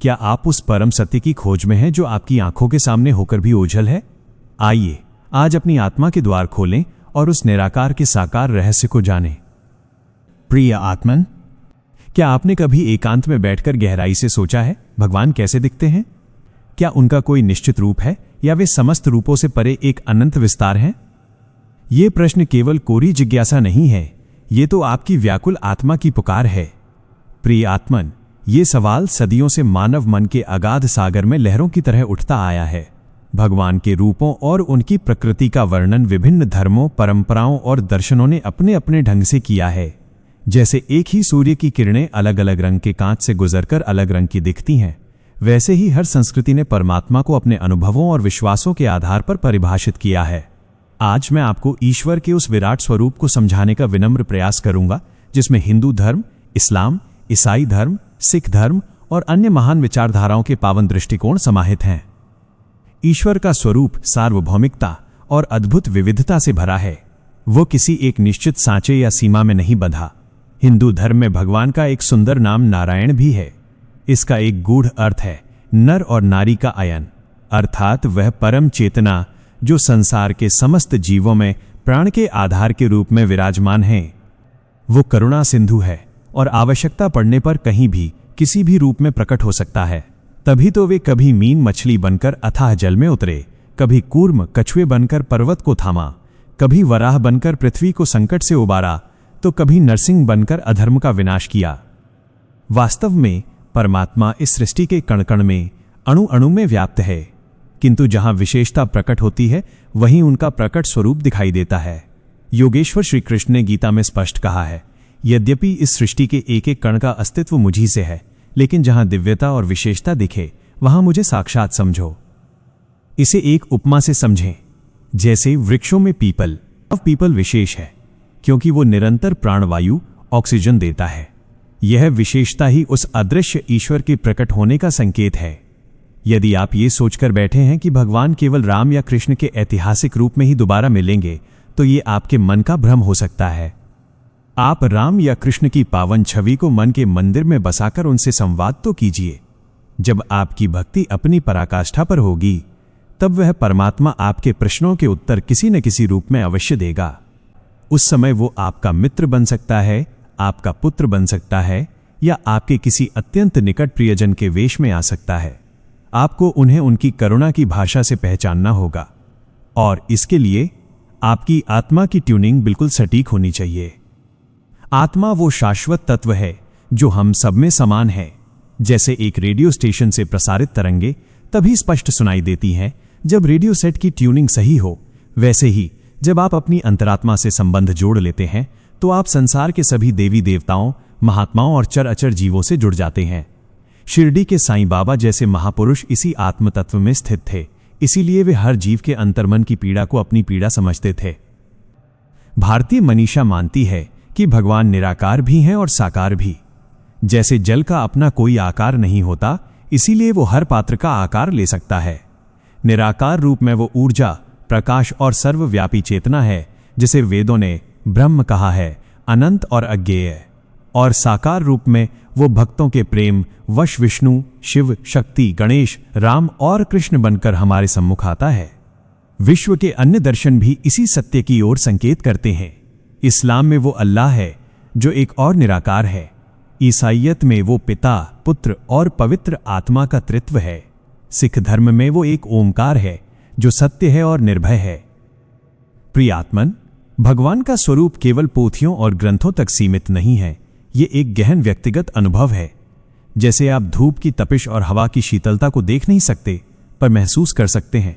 क्या आप उस परम सत्य की खोज में हैं जो आपकी आंखों के सामने होकर भी ओझल है? आइए आज अपनी आत्मा के द्वार खोलें और उस निराकार के साकार रहस्य को जानें। प्रिय आत्मन, क्या आपने कभी एकांत में बैठकर गहराई से सोचा है भगवान कैसे दिखते हैं? क्या उनका कोई निश्चित रूप है या वे समस्त रूपों से परे एक अनंत विस्तार हैं? ये प्रश्न केवल कोरी जिज्ञासा नहीं है, ये तो आपकी व्याकुल आत्मा की पुकार है। प्रिय आत्मन, ये सवाल सदियों से मानव मन के अगाध सागर में लहरों की तरह उठता आया है। भगवान के रूपों और उनकी प्रकृति का वर्णन विभिन्न धर्मों, परंपराओं और दर्शनों ने अपने अपने ढंग से किया है। जैसे एक ही सूर्य की किरणें अलग अलग रंग के कांच से गुजरकर अलग रंग की दिखती हैं, वैसे ही हर संस्कृति ने परमात्मा को अपने अनुभवों और विश्वासों के आधार पर परिभाषित किया है। आज मैं आपको ईश्वर के उस विराट स्वरूप को समझाने का विनम्र प्रयास करूंगा, जिसमें हिंदू धर्म, इस्लाम, ईसाई धर्म, सिख धर्म और अन्य महान विचारधाराओं के पावन दृष्टिकोण समाहित हैं। ईश्वर का स्वरूप सार्वभौमिकता और अद्भुत विविधता से भरा है। वो किसी एक निश्चित सांचे या सीमा में नहीं बंधा। हिंदू धर्म में भगवान का एक सुंदर नाम नारायण भी है। इसका एक गूढ़ अर्थ है नर और नारी का अयन, अर्थात वह परम चेतना जो संसार के समस्त जीवों में प्राण के आधार के रूप में विराजमान है। वो करुणा सिंधु है और आवश्यकता पड़ने पर कहीं भी किसी भी रूप में प्रकट हो सकता है। तभी तो वे कभी मीन मछली बनकर अथाह जल में उतरे, कभी कूर्म कछुए बनकर पर्वत को थामा, कभी वराह बनकर पृथ्वी को संकट से उबारा, तो कभी नरसिंह बनकर अधर्म का विनाश किया। वास्तव में परमात्मा इस सृष्टि के कण कण में, अणु अणु में व्याप्त है, किंतु जहां विशेषता प्रकट होती है वहीं उनका प्रकट स्वरूप दिखाई देता है। योगेश्वर श्री कृष्ण ने गीता में स्पष्ट कहा है, यद्यपि इस सृष्टि के एक एक कण का अस्तित्व मुझी से है, लेकिन जहां दिव्यता और विशेषता दिखे वहां मुझे साक्षात समझो। इसे एक उपमा से समझें, जैसे वृक्षों में पीपल विशेष है क्योंकि वो निरंतर प्राणवायु ऑक्सीजन देता है। यह विशेषता ही उस अदृश्य ईश्वर के प्रकट होने का संकेत है। यदि आप ये सोचकर बैठे हैं कि भगवान केवल राम या कृष्ण के ऐतिहासिक रूप में ही दोबारा मिलेंगे, तो ये आपके मन का भ्रम हो सकता है। आप राम या कृष्ण की पावन छवि को मन के मंदिर में बसाकर उनसे संवाद तो कीजिए। जब आपकी भक्ति अपनी पराकाष्ठा पर होगी, तब वह परमात्मा आपके प्रश्नों के उत्तर किसी न किसी रूप में अवश्य देगा। उस समय वो आपका मित्र बन सकता है, आपका पुत्र बन सकता है, या आपके किसी अत्यंत निकट प्रियजन के वेश में आ सकता है। आपको उन्हें उनकी करुणा की भाषा से पहचानना होगा, और इसके लिए आपकी आत्मा की ट्यूनिंग बिल्कुल सटीक होनी चाहिए। आत्मा वो शाश्वत तत्व है जो हम सब में समान है। जैसे एक रेडियो स्टेशन से प्रसारित तरंगे तभी स्पष्ट सुनाई देती हैं जब रेडियो सेट की ट्यूनिंग सही हो, वैसे ही जब आप अपनी अंतरात्मा से संबंध जोड़ लेते हैं तो आप संसार के सभी देवी देवताओं, महात्माओं और चर अचर जीवों से जुड़ जाते हैं। शिरडी के साईं बाबा जैसे महापुरुष इसी आत्म तत्व में स्थित थे, इसीलिए वे हर जीव के अंतर्मन की पीड़ा को अपनी पीड़ा समझते थे। भारतीय मनीषा मानती है कि भगवान निराकार भी हैं और साकार भी। जैसे जल का अपना कोई आकार नहीं होता, इसीलिए वो हर पात्र का आकार ले सकता है। निराकार रूप में वो ऊर्जा, प्रकाश और सर्वव्यापी चेतना है, जिसे वेदों ने ब्रह्म कहा है, अनंत और अज्ञेय। और साकार रूप में वो भक्तों के प्रेम वश विष्णु, शिव, शक्ति, गणेश, राम और कृष्ण बनकर हमारे सम्मुख आता है। विश्व के अन्य दर्शन भी इसी सत्य की ओर संकेत करते हैं। इस्लाम में वो अल्लाह है जो एक और निराकार है। ईसाईयत में वो पिता, पुत्र और पवित्र आत्मा का त्रित्व है। सिख धर्म में वो एक ओमकार है जो सत्य है और निर्भय है। प्रिय आत्मन, भगवान का स्वरूप केवल पोथियों और ग्रंथों तक सीमित नहीं है, ये एक गहन व्यक्तिगत अनुभव है। जैसे आप धूप की तपिश और हवा की शीतलता को देख नहीं सकते पर महसूस कर सकते हैं,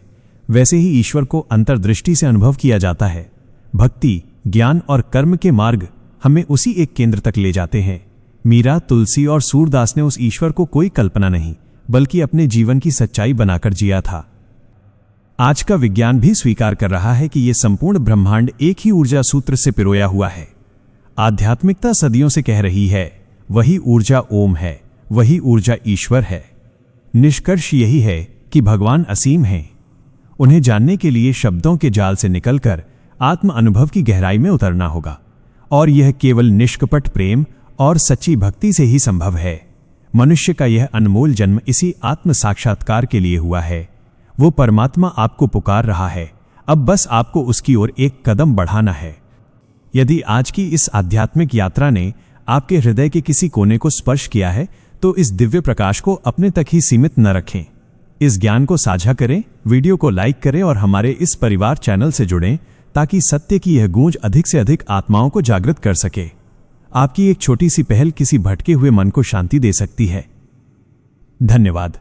वैसे ही ईश्वर को अंतर्दृष्टि से अनुभव किया जाता है। भक्ति, ज्ञान और कर्म के मार्ग हमें उसी एक केंद्र तक ले जाते हैं। मीरा, तुलसी और सूरदास ने उस ईश्वर को कोई कल्पना नहीं बल्कि अपने जीवन की सच्चाई बनाकर जिया था। आज का विज्ञान भी स्वीकार कर रहा है कि यह संपूर्ण ब्रह्मांड एक ही ऊर्जा सूत्र से पिरोया हुआ है। आध्यात्मिकता सदियों से कह रही है, वही ऊर्जा ओम है, वही ऊर्जा ईश्वर है। निष्कर्ष यही है कि भगवान असीम हैं। उन्हें जानने के लिए शब्दों के जाल से निकलकर आत्म अनुभव की गहराई में उतरना होगा, और यह केवल निष्कपट प्रेम और सच्ची भक्ति से ही संभव है। मनुष्य का यह अनमोल जन्म इसी आत्म साक्षात्कार के लिए हुआ है। वो परमात्मा आपको पुकार रहा है, अब बस आपको उसकी ओर एक कदम बढ़ाना है। यदि आज की इस आध्यात्मिक यात्रा ने आपके हृदय के किसी कोने को स्पर्श किया है, तो इस दिव्य प्रकाश को अपने तक ही सीमित न रखें। इस ज्ञान को साझा करें, वीडियो को लाइक करें और हमारे इस परिवार चैनल से जुड़ें, ताकि सत्य की यह गूंज अधिक से अधिक आत्माओं को जागृत कर सके। आपकी एक छोटी सी पहल किसी भटके हुए मन को शांति दे सकती है। धन्यवाद।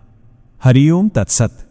हरि ओम तत्सत।